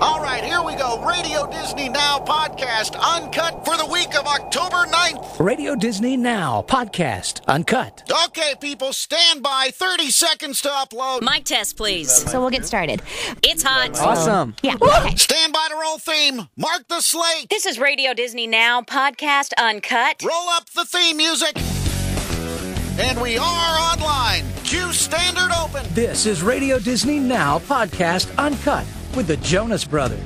All right, here we go. Radio Disney Now podcast, uncut for the week of October 9th. Radio Disney Now podcast, uncut. Okay, people, stand by. 30 seconds to upload. Mic test, please. So we'll get started. It's hot. Awesome. Yeah. Okay. Stand by to roll theme. Mark the slate. This is Radio Disney Now podcast, uncut. Roll up the theme music. And we are online. Cue standard open. This is Radio Disney Now podcast, uncut with the Jonas Brothers.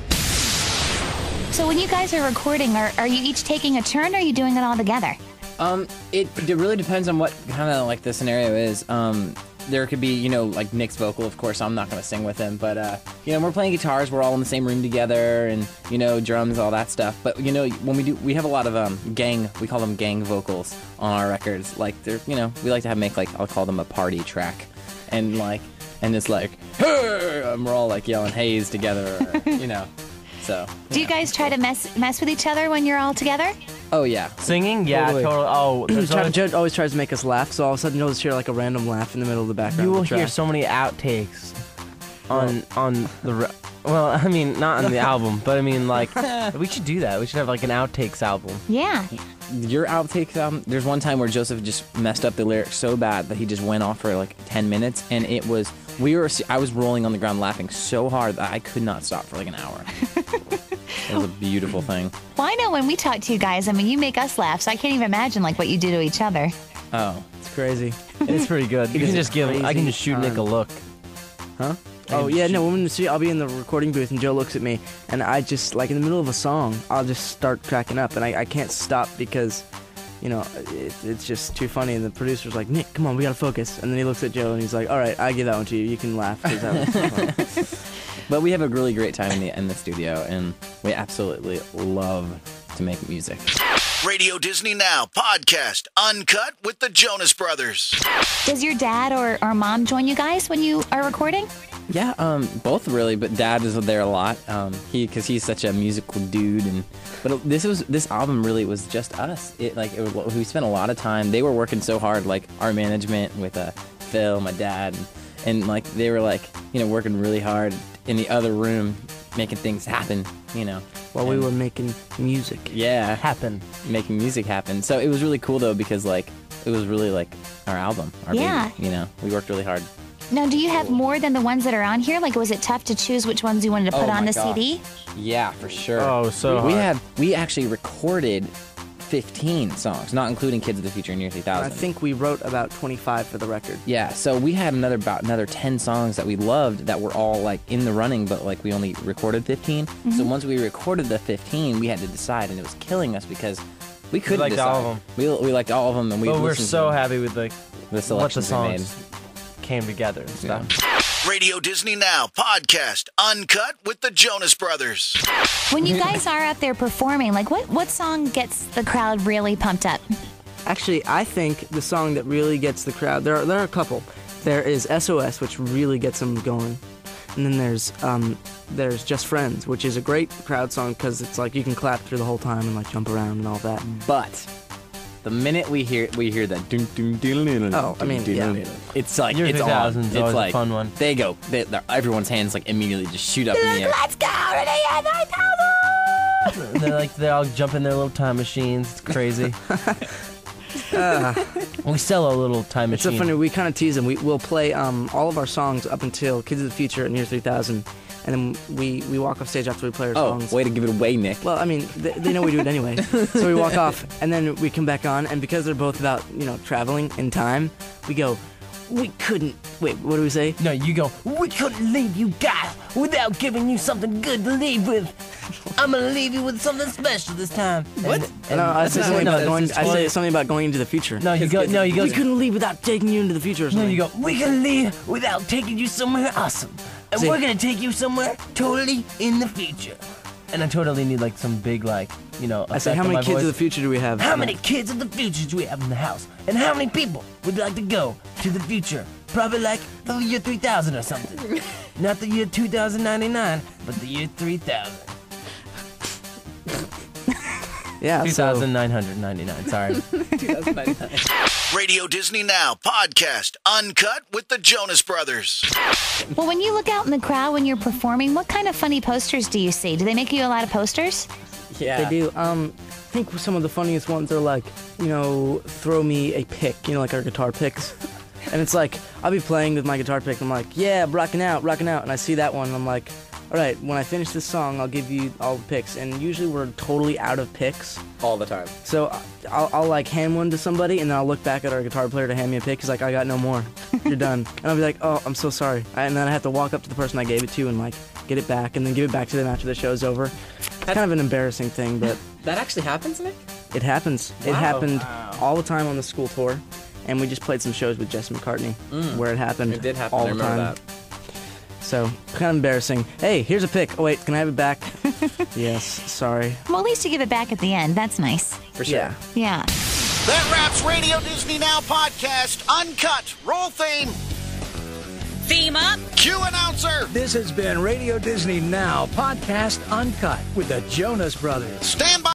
So when you guys are recording, are you each taking a turn, or are you doing it all together? It really depends on what kind of like the scenario is. There could be, like Nick's vocal, of course, I'm not going to sing with him, but, we're playing guitars, we're all in the same room together, and, drums, all that stuff. But, when we have a lot of we call them gang vocals on our records. Like, they're, we like to make, I'll call them a party track. And, it's like, hey! And we're all, yelling haze together, so. Do you guys try to mess with each other when you're all together? Oh, yeah. Singing? Yeah, totally. Judd always tries to make us laugh, so all of a sudden you'll just hear a random laugh in the middle of the background. You will of the track. hear so many outtakes on the... Well, I mean, not on the album, but I mean, we should do that. We should have, an outtakes album. Yeah. Your outtakes album, there's one time where Joseph just messed up the lyrics so bad that he just went off for 10 minutes, and it was... I was rolling on the ground laughing so hard that I could not stop for an hour. It was a beautiful thing. Well, I know when we talk to you guys, you make us laugh, so I can't even imagine what you do to each other. Oh. It's crazy. It's pretty good. You can just I can just shoot Nick a look. Huh? Oh, yeah, no, I'll be in the recording booth and Joe looks at me, and I just, in the middle of a song, I'll just start cracking up, and I can't stop because, it's just too funny, and the producer's like, Nick, come on, we gotta focus. And then he looks at Joe, and he's like, all right, I give that one to you. You can laugh, because that was so fun. But we have a really great time in the studio, and we absolutely love to make music. Radio Disney Now podcast, uncut with the Jonas Brothers. Does your dad or mom join you guys when you are recording? Yeah, both really, but Dad is there a lot. Because he's such a musical dude, but this album really was just us. We spent a lot of time. They were working so hard, our management with Phil, my dad, and they were working really hard in the other room, making things happen. While we were making music. Yeah, making music happen. So it was really cool though, because it was really our album, our baby. We worked really hard. Now, do you have more than the ones that are on here? Was it tough to choose which ones you wanted to put on the CD? Yeah, for sure. Oh, so hard. We actually recorded 15 songs, not including Kids of the Future and Year 3000. I think we wrote about 25 for the record. Yeah, so we had another 10 songs that we loved that were all in the running, but we only recorded 15. Mm-hmm. So once we recorded the 15, we had to decide, and it was killing us because we couldn't decide. All of them. We liked all of them, and we're so happy with the selections what the songs we made. Came together and stuff. Yeah. Radio Disney Now podcast, uncut with the Jonas Brothers. When you guys are up there performing, what song gets the crowd really pumped up? Actually, I think the song that really gets the crowd, there are a couple. There is SOS, which really gets them going. And then there's Just Friends, which is a great crowd song because it's you can clap through the whole time and jump around and all that. But the minute we hear that dun dun dun dun, yeah. It's Year it's 2000 on. It's It's a fun one. They go. Everyone's hands immediately just shoot up in the air. Let's go to the year 9000! They all jump in their little time machines. It's crazy. We sell a little time machine. It's so funny. We kind of tease them. We'll play all of our songs up until Kids of the Future and Year 3000. And then we walk off stage after we play our songs. Oh, way to give it away, Nick. Well, they know we do it anyway. So we walk off, and then we come back on, and because they're both about, traveling in time, we go, we couldn't... Wait, what do we say? No, you go, we couldn't leave you guys without giving you something good to leave with. I'm going to leave you with something special this time. What? I say something about going into the future. No, you go, we couldn't leave without taking you into the future or something. No, you go, we can leave without taking you somewhere awesome. And we're going to take you somewhere totally in the future. And I totally need some big I say, how many kids of the future do we have? How many kids of the future do we have in the house? And how many people would like to go to the future? Probably the year 3000 or something. Not the year 2099, but the year 3000. Yeah, 2,999, sorry. 2099. Radio Disney Now podcast, uncut with the Jonas Brothers. Well, when you look out in the crowd when you're performing, what kind of funny posters do you see? Do they make you a lot of posters? Yeah. They do. I think some of the funniest ones are like, throw me a pick, like our guitar picks. And it's like, I'll be playing with my guitar pick, and I'm like, yeah, rocking out. And I see that one, and I'm like, all right, when I finish this song, I'll give you all the picks. And usually we're totally out of picks. All the time. So I'll like hand one to somebody, and then I'll look back at our guitar player to hand me a pick. He's like, I got no more. You're done. And I'll be like, oh, I'm so sorry. And then I have to walk up to the person I gave it to and like get it back, and then give it back to them after the show's over. It's kind of an embarrassing thing, but That actually happens, Nick? it happens. It Wow. happened all the time on the school tour, and we just played some shows with Jesse McCartney where it happened. It did happen. all I the remember time. that. So kind of embarrassing. Hey, here's a pick. Oh wait, can I have it back? Yes, sorry. Well, at least you give it back at the end. That's nice. For sure. Yeah. Yeah. That wraps Radio Disney Now podcast, uncut. Roll theme. Theme up. Cue announcer. This has been Radio Disney Now podcast uncut with the Jonas Brothers. Stand by.